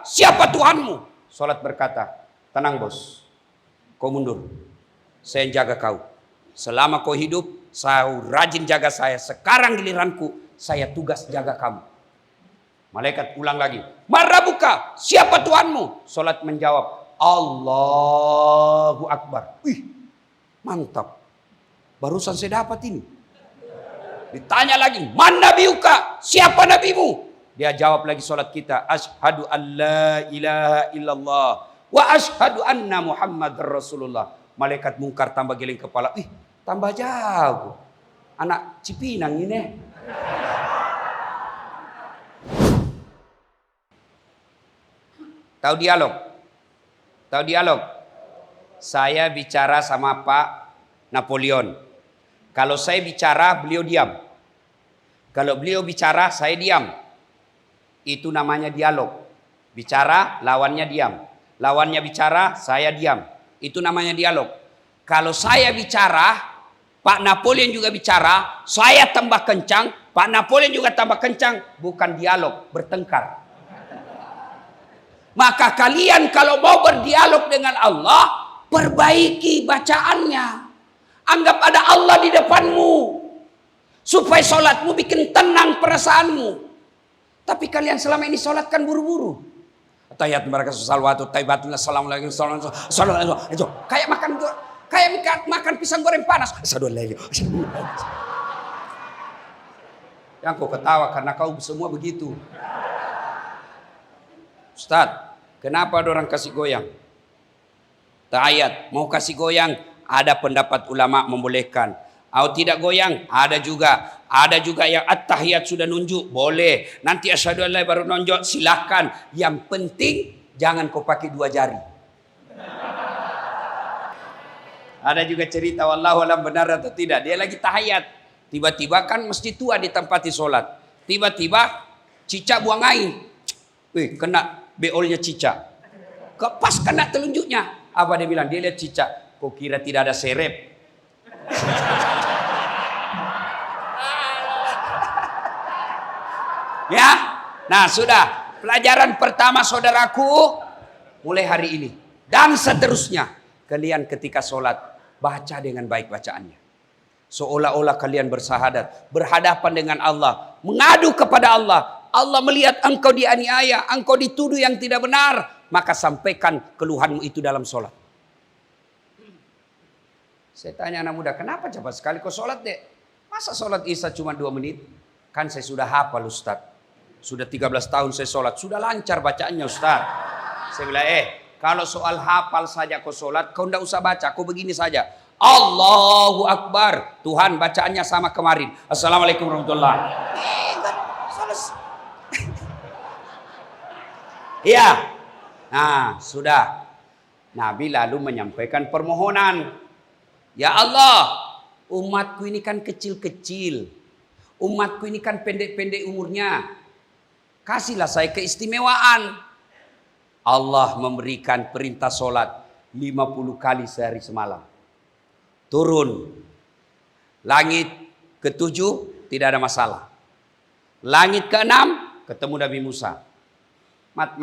siapa Tuhanmu? Salat berkata, tenang bos, kau mundur, saya jaga kau. Selama kau hidup, saya rajin jaga saya. Sekarang giliranku, saya tugas jaga kamu. Malaikat ulang lagi, Marabuka, siapa Tuhanmu? Salat menjawab, Allahu Akbar. Wih, mantap. Barusan saya dapat ini. Ditanya lagi, Man nabiuka, siapa nabimu? Dia jawab lagi salat kita, Asyhadu an la ilaha illallah wa asyhadu anna Muhammadar Rasulullah. Malaikat mungkar tambah geleng kepala. Ih, tambah jago. Anak Cipinang ini. Tahu dialog? Tahu dialog? Saya bicara sama Pak Napoleon. Kalau saya bicara, beliau diam. Kalau beliau bicara, saya diam. Itu namanya dialog. Bicara, lawannya diam. Lawannya bicara, saya diam. Itu namanya dialog. Kalau saya bicara, Pak Napoleon juga bicara, saya tambah kencang, Pak Napoleon juga tambah kencang. Bukan dialog, bertengkar. Maka kalian kalau mau berdialog dengan Allah, perbaiki bacaannya. Anggap ada Allah di depanmu. Supaya sholatmu bikin tenang perasaanmu. Tapi kalian selama ini sholat kan buru-buru. Tahiyat mereka salawatu taibatun assalamualaikum itu kayak makan pisang goreng panas. Yang kau ketawa karena kau semua begitu. Ustaz, kenapa ada orang kasih goyang? Tahiyat mau kasih goyang, ada pendapat ulama membolehkan. Atau tidak goyang, ada juga. Ada juga yang at-tahiyat sudah nunjuk, boleh. Nanti asyhadu an la baru nonjok, silahkan. Yang penting jangan kau pakai 2 jari. Ada juga cerita wallahu alam benar atau tidak. Dia lagi tahiyat, tiba-tiba kan mesti tua ditempati sholat. Tiba-tiba cicak buang air. Wih, kena beolnya cicak. Pas kena telunjuknya. Apa dia bilang? Dia lihat cicak. Kok kira tidak ada serep? Ya, nah sudah. Pelajaran pertama saudaraku, mulai hari ini dan seterusnya, kalian ketika sholat baca dengan baik bacaannya. Seolah-olah kalian bersahadat, berhadapan dengan Allah, mengadu kepada Allah. Allah melihat engkau dianiaya, engkau dituduh yang tidak benar, maka sampaikan keluhanmu itu dalam sholat. Saya tanya anak muda, kenapa cepat sekali kau sholat dek? Masa sholat isya cuma 2 menit? Kan saya sudah hafal Ustaz. Sudah 13 tahun saya sholat. Sudah lancar bacaannya Ustaz. Saya bilang, kalau soal hafal saja kau sholat, kau tidak usah baca. Kau begini saja. Allahu Akbar. Tuhan bacaannya sama kemarin. Assalamualaikum warahmatullahi wabarakatuh. Iya. Nah, sudah. Nabi lalu menyampaikan permohonan. Ya Allah, umatku ini kan kecil-kecil. Umatku ini kan pendek-pendek umurnya. Kasihlah saya keistimewaan. Allah memberikan perintah sholat 50 kali sehari semalam. Turun. Langit ke-7 tidak ada masalah. Langit ke-6 ketemu Nabi Musa. Mat.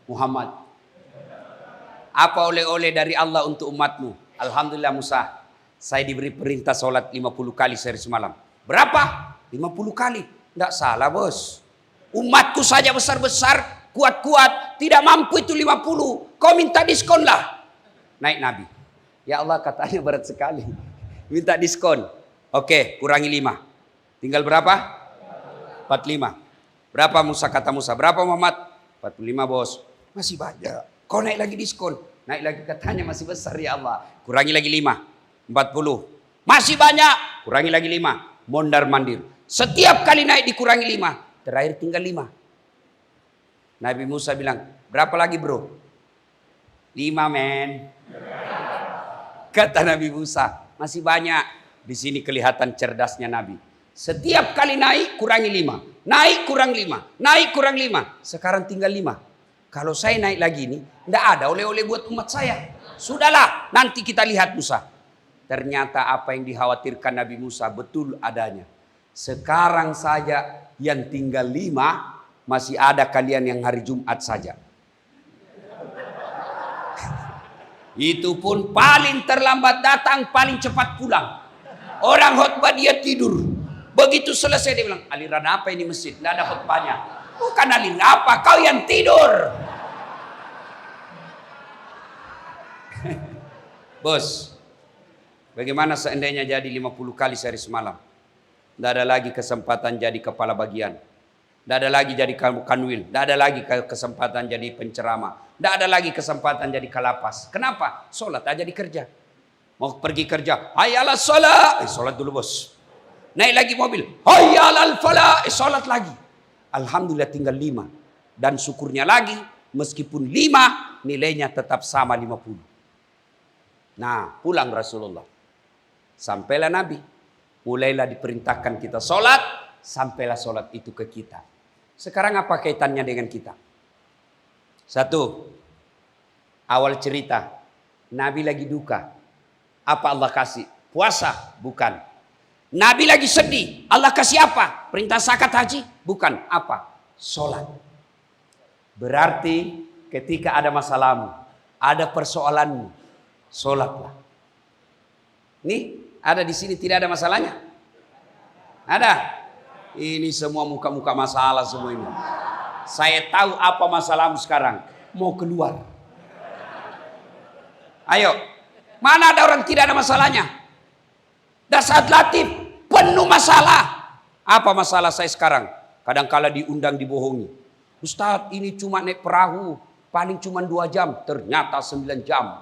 Muhammad. Apa oleh-oleh dari Allah untuk umatmu? Alhamdulillah Musa. Saya diberi perintah sholat 50 kali sehari semalam. Berapa? 50 kali. Tidak salah bos. Umatku saja besar-besar, kuat-kuat, tidak mampu itu 50. Kau minta diskon lah. Naik Nabi. Ya Allah katanya berat sekali. Minta diskon. Oke, kurangi 5. Tinggal berapa? 45. Berapa Musa kata Musa? Berapa Muhammad? 45 bos. Masih banyak. Kau naik lagi diskon. Naik lagi katanya masih besar ya Allah. Kurangi lagi 5. 40. Masih banyak. Kurangi lagi 5. Mondar-mandir. Setiap kali naik dikurangi 5. Terakhir tinggal 5. Nabi Musa bilang, berapa lagi bro? 5 men. Kata Nabi Musa, masih banyak. Di sini kelihatan cerdasnya Nabi. Setiap kali naik kurangi 5. Naik kurang 5. Naik kurang 5. Sekarang tinggal 5. Kalau saya naik lagi ini, tidak ada oleh-oleh buat umat saya. Sudahlah, nanti kita lihat Musa. Ternyata apa yang dikhawatirkan Nabi Musa betul adanya. Sekarang saja yang tinggal 5 masih ada kalian yang hari Jumat saja. Itu pun paling terlambat datang, paling cepat pulang. Orang khutbah dia tidur. Begitu selesai dia bilang, aliran apa ini masjid? Tidak ada khutbahnya. Bukan aliran apa, kau yang tidur. Bos, bagaimana seandainya jadi 50 kali sehari semalam? Tidak ada lagi kesempatan jadi kepala bagian. Tidak ada lagi jadi kanwil. Tidak ada lagi kesempatan jadi penceramah. Tidak ada lagi kesempatan jadi kalapas. Kenapa? Sholat aja di kerja. Mau pergi kerja, hayyalah sholat. Sholat dulu bos. Naik lagi mobil, hayyalal falah. Sholat lagi. Alhamdulillah tinggal 5. Dan syukurnya lagi, meskipun 5, nilainya tetap sama 50. Nah, pulang Rasulullah. Sampailah Nabi. Mulailah diperintahkan kita sholat. Sampailah sholat itu ke kita. Sekarang apa kaitannya dengan kita? Satu, awal cerita, Nabi lagi duka. Apa Allah kasih? Puasa? Bukan. Nabi lagi sedih. Allah kasih apa? Perintah zakat haji? Bukan. Apa? Sholat. Berarti ketika ada masalahmu, ada persoalanmu, sholatlah. Nih, ada di sini tidak ada masalahnya? Ada? Ini semua muka-muka masalah semua ini. Saya tahu apa masalahmu sekarang. Mau keluar. Ayo. Mana ada orang tidak ada masalahnya? Dasar latif penuh masalah. Apa masalah saya sekarang? Kadang-kala diundang dibohongi. Ustadz, ini cuma naik perahu. Paling cuma 2 jam. Ternyata 9 jam.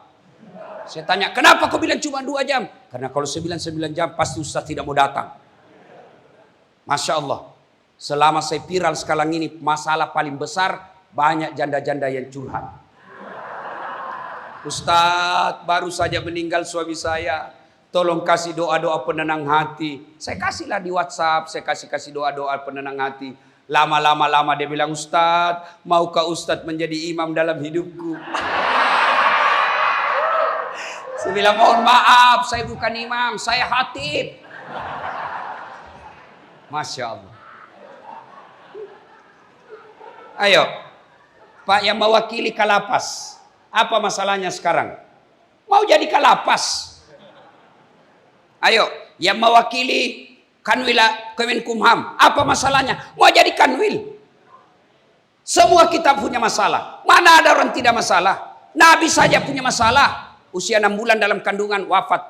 Saya tanya, kenapa kau bilang cuma 2 jam? Karena kalau 9 jam pasti Ustadz tidak mau datang. Masya Allah. Selama saya viral sekarang ini, masalah paling besar, banyak janda-janda yang curhat. Ustadz, baru saja meninggal suami saya. Tolong kasih doa-doa penenang hati. Saya kasihlah di WhatsApp, saya kasih doa-doa penenang hati. Lama-lama dia bilang, Ustadz, maukah Ustadz menjadi imam dalam hidupku? Saya bilang, mohon maaf, saya bukan imam, saya khatib. Masya Allah. Ayo, Pak yang mewakili Kalapas, apa masalahnya sekarang? Mau jadi Kalapas? Ayo, yang mewakili Kanwil Kemenkumham, apa masalahnya? Mau jadi Kanwil? Semua kita punya masalah. Mana ada orang tidak masalah? Nabi saja punya masalah. Usia 6 bulan dalam kandungan wafat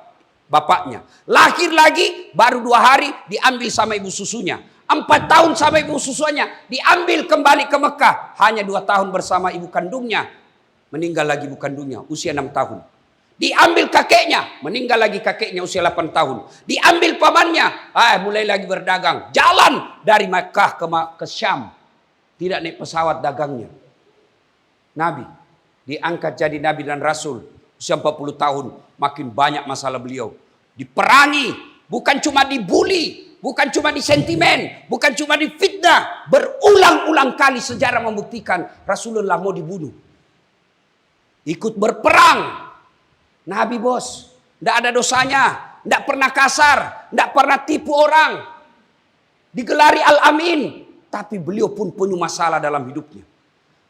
bapaknya. Lahir lagi baru 2 hari diambil sama ibu susunya. 4 tahun sama ibu susunya diambil kembali ke Mekah. Hanya 2 tahun bersama ibu kandungnya. Meninggal lagi ibu kandungnya usia 6 tahun. Diambil kakeknya. Meninggal lagi kakeknya usia 8 tahun. Diambil pamannya. Mulai lagi berdagang. Jalan dari Mekah ke Syam. Tidak naik pesawat dagangnya. Nabi diangkat jadi Nabi dan Rasul. Usia 40 tahun, makin banyak masalah beliau. Diperangi, bukan cuma dibully, bukan cuma disentimen, bukan cuma difitnah. Berulang-ulang kali sejarah membuktikan Rasulullah mau dibunuh. Ikut berperang. Nabi bos, tidak ada dosanya, tidak pernah kasar, tidak pernah tipu orang. Digelari Al-Amin, tapi beliau pun penuh masalah dalam hidupnya.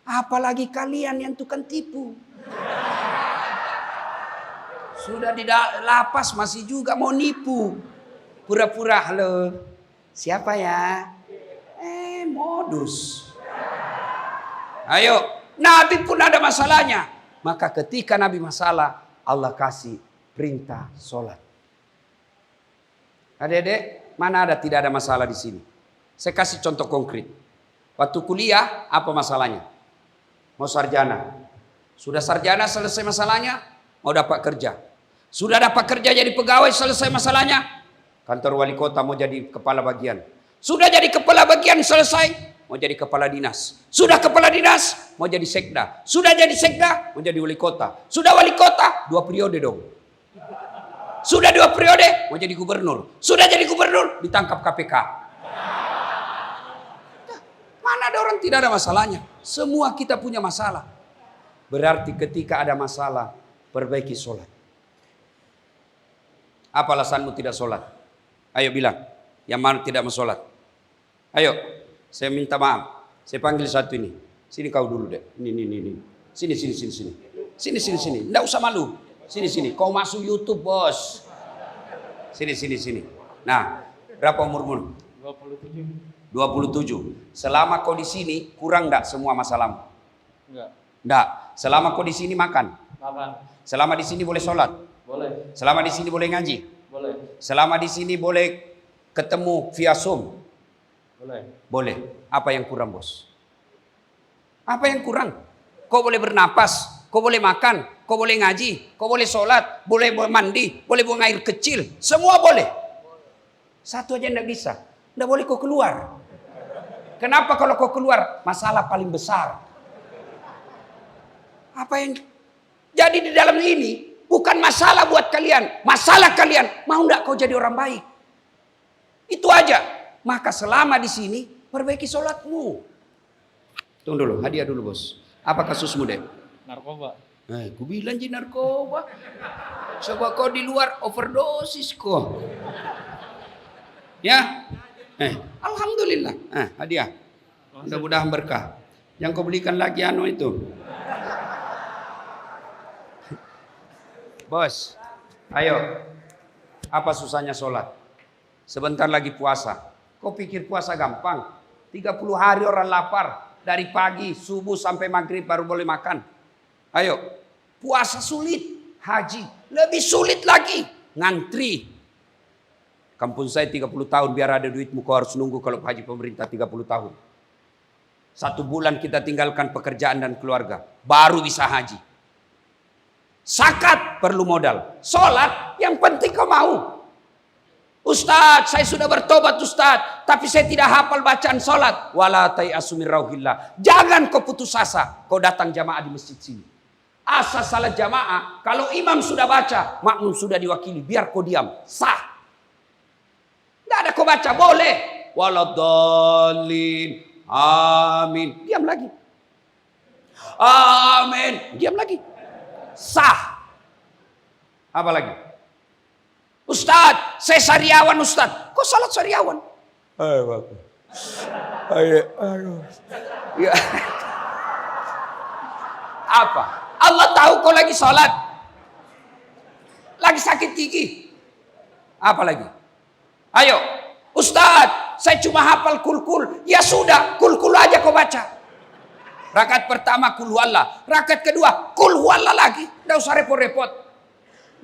Apalagi kalian yang tukang tipu. Sudah di lapas masih juga mau nipu. Pura-pura, halo. Siapa ya? Modus. Ayo, Nabi pun ada masalahnya. Maka ketika Nabi masalah, Allah kasih perintah sholat. Adik-adik, mana ada tidak ada masalah di sini? Saya kasih contoh konkret. Waktu kuliah, apa masalahnya? Mau sarjana. Sudah sarjana selesai masalahnya, mau dapat kerja. Sudah dapat kerja jadi pegawai selesai masalahnya. Kantor wali kota mau jadi kepala bagian. Sudah jadi kepala bagian selesai, mau jadi kepala dinas. Sudah kepala dinas, mau jadi sekda. Sudah jadi sekda, mau jadi wali kota. Sudah wali kota, 2 periode dong. Sudah 2 periode, mau jadi gubernur. Sudah jadi gubernur, ditangkap KPK. Mana ada orang tidak ada masalahnya? Semua kita punya masalah. Berarti ketika ada masalah, perbaiki sholat. Apa alasanmu tidak sholat? Ayo bilang, yang mana tidak mau sholat? Ayo, saya minta maaf. Saya panggil satu ini. Sini kau dulu deh. Ini. Sini. Sini. Nggak usah malu. Sini. Kau masuk YouTube, bos. Sini. Nah, berapa umurmu? 27. Selama kau di sini, kurang enggak semua masalahmu? Enggak. Selama kau di sini makan? Selama di sini boleh sholat? Boleh. Selama di sini boleh ngaji? Boleh. Selama di sini boleh ketemu via Zoom? Boleh. Apa yang kurang, bos? Apa yang kurang? Kau boleh bernapas, kau boleh makan, kau boleh ngaji, kau boleh sholat, boleh mandi, boleh buang air kecil. Semua boleh. Satu aja tidak bisa. Tidak boleh kau keluar. Kenapa kalau kau keluar? Masalah paling besar. Apa yang jadi di dalam ini bukan masalah buat kalian. Masalah kalian. Mau tidak kau jadi orang baik? Itu aja. Maka selama di sini perbaiki sholatmu. Tunggu dulu, hadiah dulu, bos. Apa kasusmu, Dek? Narkoba. Ku bilang je narkoba. Coba kau di luar overdosis kok. Ya? Alhamdulillah. Hadiah. Mudah-mudahan berkah. Yang kau belikan lagi itu. Bos, ayo. Apa susahnya sholat? Sebentar lagi puasa. Kau pikir puasa gampang? 30 hari orang lapar. Dari pagi, subuh sampai maghrib baru boleh makan. Ayo, puasa sulit, haji lebih sulit lagi, ngantri. Kampung saya 30 tahun biar ada duitmu kau harus nunggu kalau haji pemerintah 30 tahun. 1 bulan kita tinggalkan pekerjaan dan keluarga, baru bisa haji. Zakat perlu modal, sholat yang penting kau mau. Ustaz, saya sudah bertobat Ustaz, tapi saya tidak hafal bacaan sholat. Wala tai'asu min rauhillah. Jangan kau putus asa, kau datang jamaah di masjid sini. Asas salat jamaah, kalau imam sudah baca, makmum sudah diwakili, biar kau diam, sah. Tidak ada kau baca, boleh. Waladhalin, amin, diam lagi. Amin, diam lagi. Sah. Apa lagi? Ustaz, saya sariawan Ustaz. Kok salat sariawan? Ya. Apa? Allah tahu kau lagi salat. Lagi sakit gigi. Apa lagi? Ayo. Ustaz, saya cuma hafal kul-kul. Ya sudah, kul-kul aja kau baca. Rakaat pertama kul huwallah. Rakaat kedua kul huwallah lagi. Tidak usah repot-repot.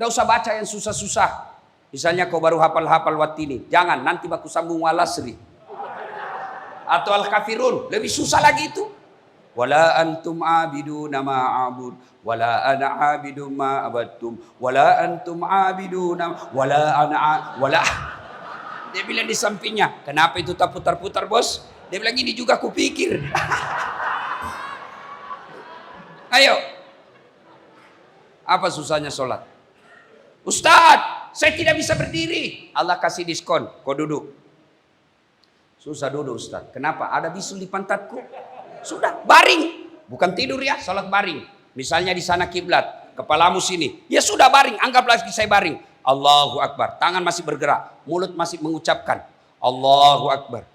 Tidak usah baca yang susah-susah. Misalnya kau baru hafal-hafal Wattini. Jangan, nanti baku sambung Walasri. Atau Al-Kafirun. Lebih susah lagi itu. Wala antum abiduna ma'abud. Wala ana abidun ma'abadtum. Wala antum abiduna. Wala. Dia bilang di sampingnya. Kenapa itu tak putar-putar, bos? Dia bilang ini juga kupikir. Ayo. Apa susahnya sholat? Ustaz, saya tidak bisa berdiri. Allah kasih diskon. Kau duduk. Susah duduk Ustaz. Kenapa? Ada bisul di pantatku. Sudah, baring. Bukan tidur ya, salat baring. Misalnya di sana kiblat, kepalamu sini. Ya sudah baring, anggaplah saya baring. Allahu Akbar. Tangan masih bergerak, mulut masih mengucapkan Allahu Akbar.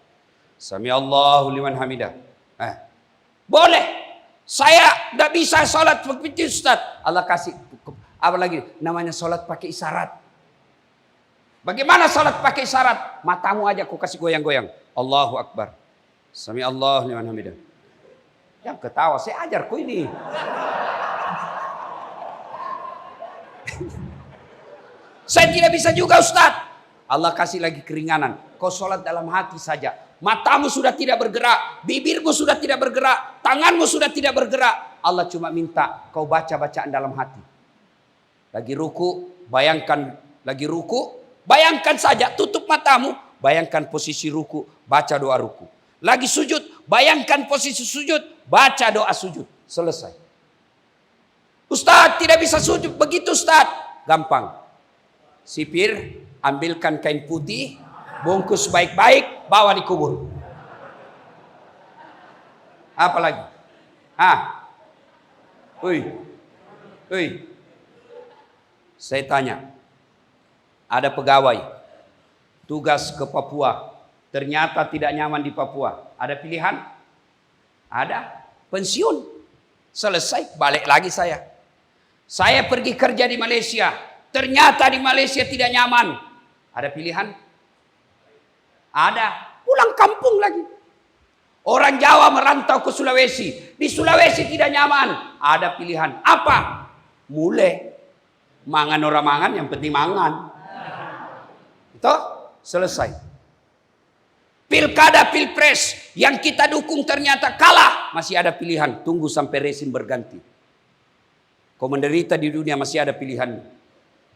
Sami Allahu liman hamidah. Boleh. Saya tidak bisa salat begitu Ustaz. Allah kasih apa lagi? Namanya salat pakai isyarat. Bagaimana salat pakai isyarat? Matamu aja aku kasih goyang-goyang. Allahu Akbar. Sami Allah liman hamidah. Yang ketawa, saya ajar kau ini. Saya tidak bisa juga Ustaz. Allah kasih lagi keringanan. Kau sholat dalam hati saja. Matamu sudah tidak bergerak. Bibirmu sudah tidak bergerak. Tanganmu sudah tidak bergerak. Allah cuma minta kau baca bacaan dalam hati. Lagi ruku, bayangkan lagi ruku. Bayangkan saja, tutup matamu. Bayangkan posisi ruku, baca doa ruku. Lagi sujud, bayangkan posisi sujud, baca doa sujud. Selesai. Ustaz, tidak bisa sujud begitu Ustaz. Gampang. Sipir, ambilkan kain putih, bungkus baik-baik, bawa dikubur. Apa lagi? Saya tanya, ada pegawai tugas ke Papua, ternyata tidak nyaman di Papua. Ada pilihan? Ada. Pensiun. Selesai. Balik lagi saya. Saya pergi kerja di Malaysia. Ternyata di Malaysia tidak nyaman. Ada pilihan? Ada. Pulang kampung lagi. Orang Jawa merantau ke Sulawesi. Di Sulawesi tidak nyaman. Ada pilihan. Apa? Mulai. Mangan orang mangan, yang penting mangan. Itu selesai. Pilkada, pilpres yang kita dukung ternyata kalah. Masih ada pilihan. Tunggu sampai rezim berganti. Kau menderita di dunia masih ada pilihan.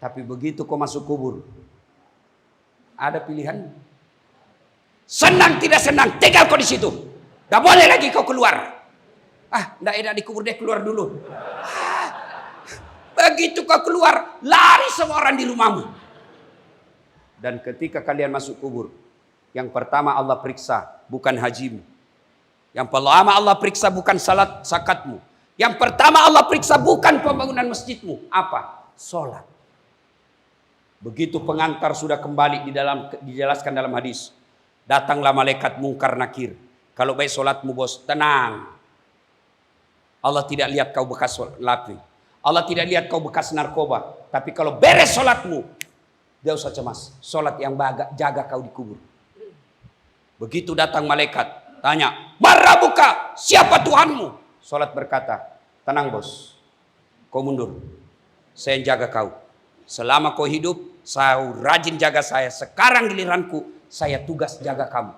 Tapi begitu kau masuk kubur, ada pilihan. Senang tidak senang, tinggal kau di situ. Gak boleh lagi kau keluar. Nggak enak dikubur deh, keluar dulu. Begitu kau keluar, lari semua orang di rumahmu. Dan ketika kalian masuk kubur, yang pertama Allah periksa bukan hajimu. Yang pertama Allah periksa bukan salat zakatmu. Yang pertama Allah periksa bukan pembangunan masjidmu. Apa? Salat. Begitu pengantar sudah kembali dijelaskan dalam hadis. Datanglah malaikat mungkar nakir. Kalau baik salatmu bos, tenang. Allah tidak lihat kau bekas lapi. Allah tidak lihat kau bekas narkoba. Tapi kalau beres salatmu, dia usah cemas. Salat yang jaga kau di kubur. Begitu datang malaikat, tanya, "Marabuka, siapa Tuhanmu?" Salat berkata, "Tenang bos, kau mundur. Saya yang jaga kau. Selama kau hidup, saya rajin jaga saya. Sekarang giliranku, saya tugas jaga kamu."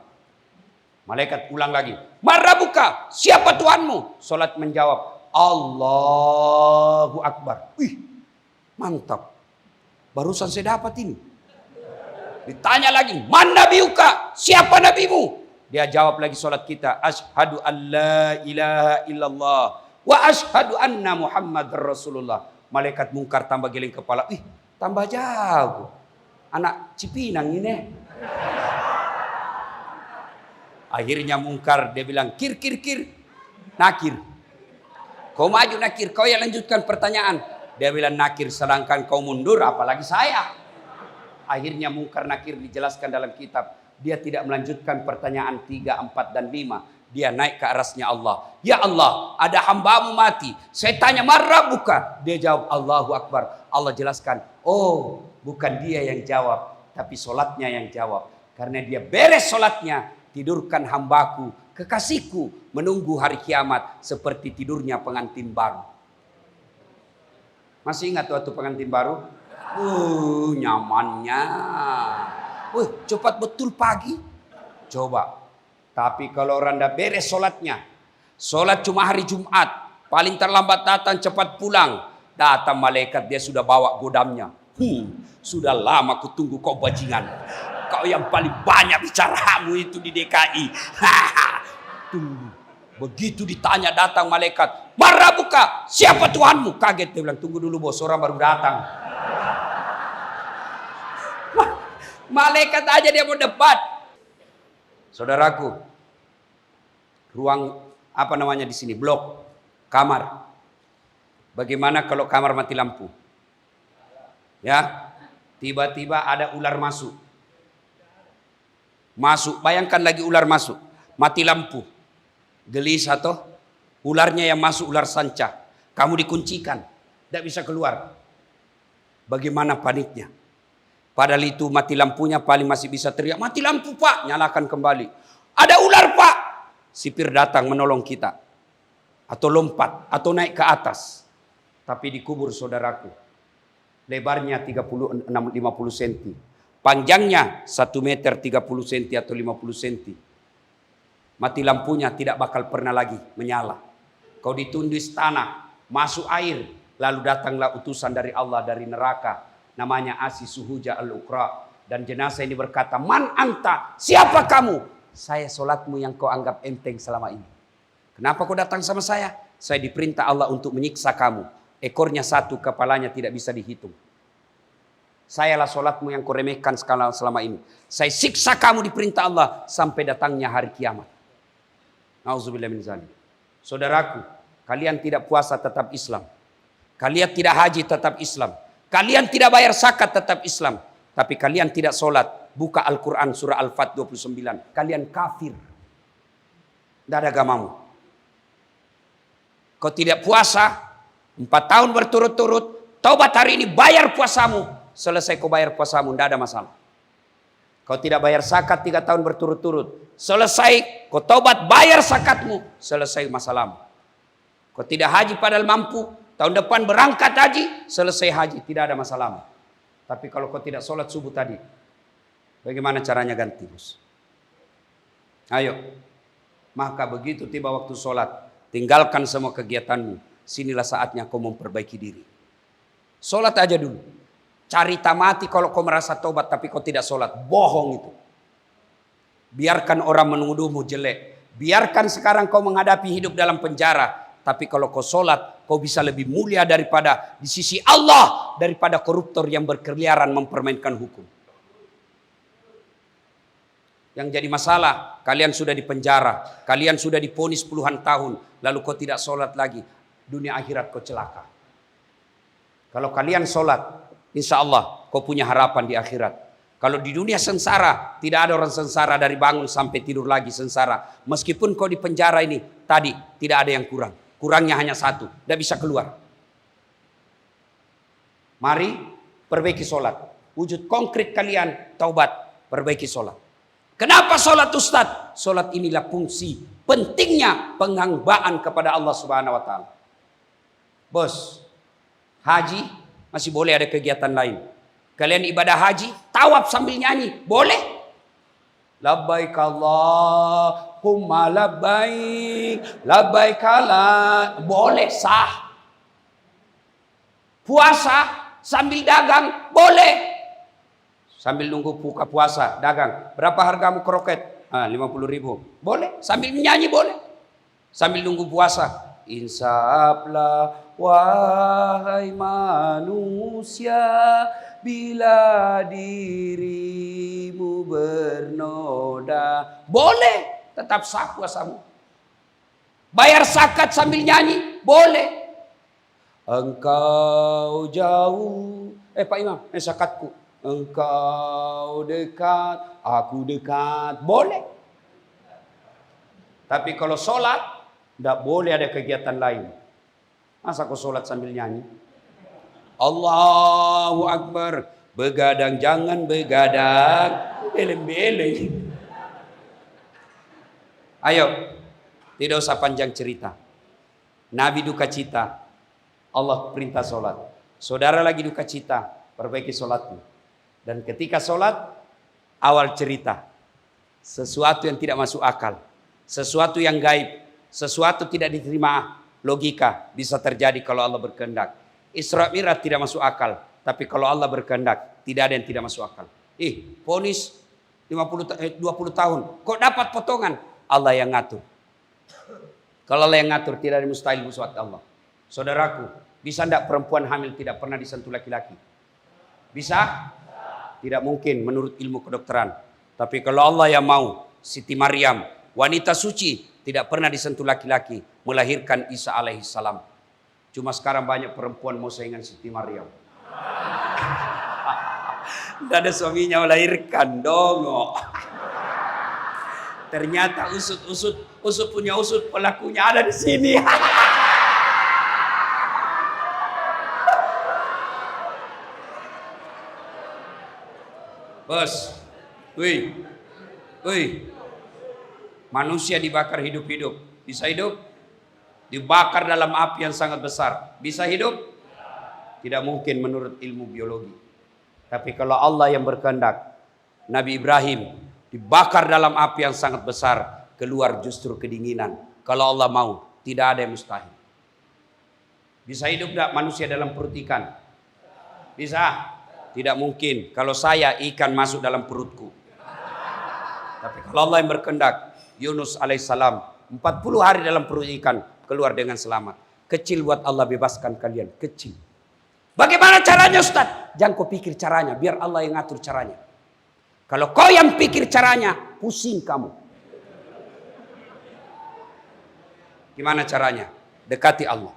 Malaikat ulang lagi, "Marabuka, siapa Tuhanmu?" Salat menjawab, "Allahu Akbar." Wih, mantap. Barusan saya dapat ini. Ditanya lagi, "Man nabiuka? Siapa nabimu?" Dia jawab lagi salat kita, "Asyhadu an la ilaha illallah wa asyhadu anna Muhammadar Rasulullah." Malaikat mungkar tambah geleng kepala. Ih, tambah jago. Anak Cipinang ini. Akhirnya mungkar, dia bilang, "Kir. Nakir. Kau maju nakir, kau yang lanjutkan pertanyaan." Dia bilang, "Nakir, sedangkan kau mundur, apalagi saya." Akhirnya mungkar nakir dijelaskan dalam kitab. Dia tidak melanjutkan pertanyaan 3, 4, dan 5. Dia naik ke arasnya Allah. "Ya Allah, ada hambamu mati. Saya tanya, marabuka?" Dia jawab, "Allahu Akbar." Allah jelaskan, oh bukan dia yang jawab, tapi solatnya yang jawab. Karena dia beres solatnya, tidurkan hambaku, kekasihku, menunggu hari kiamat seperti tidurnya pengantin baru. Masih ingat waktu pengantin baru? Nyamannya. Cepat betul pagi. Coba. Tapi kalau orang dah beres solatnya, solat cuma hari Jumat, paling terlambat datang, cepat pulang. Datang malaikat, dia sudah bawa godamnya. Sudah lama kutunggu kau bajingan. Kau yang paling banyak bicaramu itu di DKI. Tunggu. Begitu ditanya datang malaikat, "Marabuka, siapa Tuhanmu?" Kaget dia bilang, "Tunggu dulu bos, orang baru datang." Malaikat aja dia mau debat. Saudaraku, ruang apa namanya di sini, blok, kamar. Bagaimana kalau kamar mati lampu? Ya, tiba-tiba ada ular masuk. Bayangkan lagi ular masuk, mati lampu. Gelisah toh, ularnya yang masuk ular sanca. Kamu dikuncikan, tidak bisa keluar. Bagaimana paniknya? Padahal itu mati lampunya paling masih bisa teriak, "Mati lampu Pak," nyalakan kembali. "Ada ular Pak." Sipir datang menolong kita. Atau lompat, atau naik ke atas. Tapi dikubur saudaraku. Lebarnya 50 cm. Panjangnya 1 meter 30 cm atau 50 cm. Mati lampunya tidak bakal pernah lagi menyala. Kau ditundis tanah, masuk air. Lalu datanglah utusan dari Allah dari neraka. Namanya Asi Suhuja Al-Uqra. Dan jenazah ini berkata, "Man anta? Siapa kamu?" "Saya solatmu yang kau anggap enteng selama ini. Kenapa kau datang sama saya?" "Saya diperintah Allah untuk menyiksa kamu. Ekornya 1, kepalanya tidak bisa dihitung. Sayalah solatmu yang kau remehkan selama ini. Saya siksa kamu diperintah Allah sampai datangnya hari kiamat." Nauzubillah min zalik. Saudaraku, kalian tidak puasa tetap Islam. Kalian tidak haji tetap Islam. Kalian tidak bayar zakat tetap Islam. Tapi kalian tidak solat. Buka Al-Quran surah Al-Fat 29. Kalian kafir. Tidak ada agamamu. Kau tidak puasa 4 tahun berturut-turut, taubat hari ini, bayar puasamu. Selesai kau bayar puasamu, tidak ada masalah. Kau tidak bayar zakat 3 tahun berturut-turut, selesai kau taubat bayar zakatmu, selesai masalahmu. Kau tidak haji padahal mampu, tahun depan berangkat haji, selesai haji, tidak ada masalahmu. Tapi kalau kau tidak sholat subuh tadi, bagaimana caranya ganti, bos? Ayo. Maka begitu tiba waktu sholat, tinggalkan semua kegiatanmu. Sinilah saatnya kau memperbaiki diri. Sholat aja dulu. Cari tamati kalau kau merasa taubat tapi kau tidak sholat. Bohong itu. Biarkan orang menuduhmu jelek. Biarkan sekarang kau menghadapi hidup dalam penjara. Tapi kalau kau sholat, kau bisa lebih mulia daripada di sisi Allah. Daripada koruptor yang berkeliaran mempermainkan hukum. Yang jadi masalah, kalian sudah dipenjara, kalian sudah divonis puluhan tahun, lalu kau tidak sholat lagi, dunia akhirat kau celaka. Kalau kalian sholat, insya Allah kau punya harapan di akhirat. Kalau di dunia sengsara, tidak ada orang sengsara dari bangun sampai tidur lagi sengsara. Meskipun kau di penjara ini, tadi tidak ada yang kurang. Kurangnya hanya satu, tidak bisa keluar. Mari perbaiki sholat. Wujud konkret kalian, taubat, perbaiki sholat. Kenapa sholat Ustaz? Sholat inilah fungsi pentingnya penghambaan kepada Allah Subhanahu wa Ta'ala. Bos, haji masih boleh ada kegiatan lain. Kalian ibadah haji, tawaf sambil nyanyi, boleh? Labbaik Allahumma labbaik, labbaik la, boleh, sah. Puasa sambil dagang, boleh. Sambil nunggu buka puasa, dagang. Berapa hargamu kroket? 50.000. Boleh. Sambil menyanyi boleh. Sambil nunggu puasa. Insaflah wahai manusia, bila dirimu bernoda. Boleh. Tetap sah puasamu. Bayar zakat sambil nyanyi. Boleh. Engkau jauh. Pak Imam, zakatku. Engkau dekat, aku dekat. Boleh. Tapi kalau sholat, tidak boleh ada kegiatan lain. Masa kau sholat sambil nyanyi? Allahu Akbar. Begadang jangan begadang. Beleng-beleng. Ayo. Tidak usah panjang cerita. Nabi duka cita. Allah perintah sholat. Saudara lagi duka cita. Perbaiki sholatmu. Dan ketika sholat, awal cerita. Sesuatu yang tidak masuk akal. Sesuatu yang gaib. Sesuatu tidak diterima logika. Bisa terjadi kalau Allah berkehendak. Isra Mi'raj tidak masuk akal. Tapi kalau Allah berkehendak, tidak ada yang tidak masuk akal. Vonis 20 tahun. Kok dapat potongan? Allah yang ngatur. Kalau Allah yang ngatur, tidak ada mustahil buat Allah. Saudaraku, bisa tidak perempuan hamil tidak pernah disentuh laki-laki? Bisa? Tidak mungkin menurut ilmu kedokteran. Tapi kalau Allah yang mau, Siti Maryam, wanita suci, tidak pernah disentuh laki-laki, melahirkan Isa alaihissalam. Cuma sekarang banyak perempuan mau saingan Siti Maryam. Tidak ada suaminya melahirkan, dong. Ternyata usut punya usut, pelakunya ada di sini. Bos, wih, manusia dibakar hidup-hidup, bisa hidup? Dibakar dalam api yang sangat besar, bisa hidup? Tidak mungkin menurut ilmu biologi. Tapi kalau Allah yang berkehendak, Nabi Ibrahim dibakar dalam api yang sangat besar, keluar justru kedinginan. Kalau Allah mau, tidak ada yang mustahil. Bisa hidup tidak manusia dalam perut ikan? Bisa? Tidak mungkin kalau saya ikan masuk dalam perutku. Tapi kalau Allah yang berkehendak, Yunus alaihissalam 40 hari dalam perut ikan keluar dengan selamat. Kecil buat Allah bebaskan kalian, kecil. Bagaimana caranya Ustaz? Jangan kau pikir caranya, biar Allah yang ngatur caranya. Kalau kau yang pikir caranya, pusing kamu. Gimana caranya? Dekati Allah.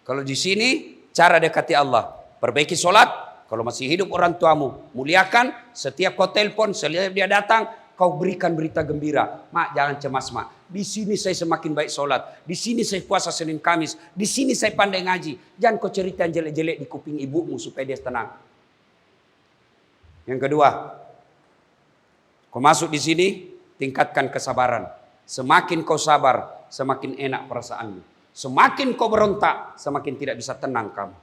Kalau di sini cara dekati Allah, perbaiki sholat. Kalau masih hidup orang tuamu, muliakan. Setiap kau telepon, setiap dia datang, kau berikan berita gembira. Mak, jangan cemas, mak. Di sini saya semakin baik sholat. Di sini saya puasa Senin Kamis. Di sini saya pandai ngaji. Jangan kau cerita yang jelek-jelek di kuping ibumu supaya dia tenang. Yang kedua, kau masuk di sini, tingkatkan kesabaran. Semakin kau sabar, semakin enak perasaanmu. Semakin kau berontak, semakin tidak bisa tenang kamu.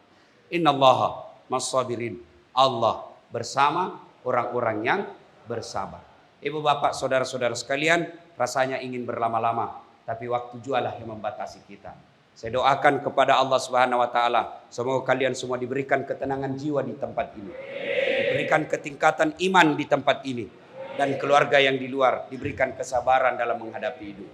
Innallaha mas-sabirin. Allah bersama orang-orang yang bersabar. Ibu bapak saudara-saudara sekalian, rasanya ingin berlama-lama, tapi waktu jualah yang membatasi kita. Saya doakan kepada Allah Subhanahu wa taala, semoga kalian semua diberikan ketenangan jiwa di tempat ini. Diberikan ketingkatan iman di tempat ini, dan keluarga yang di luar diberikan kesabaran dalam menghadapi hidup.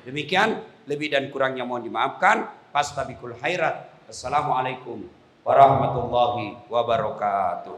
Demikian, lebih dan kurangnya mohon dimaafkan. Fastabiqul khairat. Assalamualaikum warahmatullahi wabarakatuh.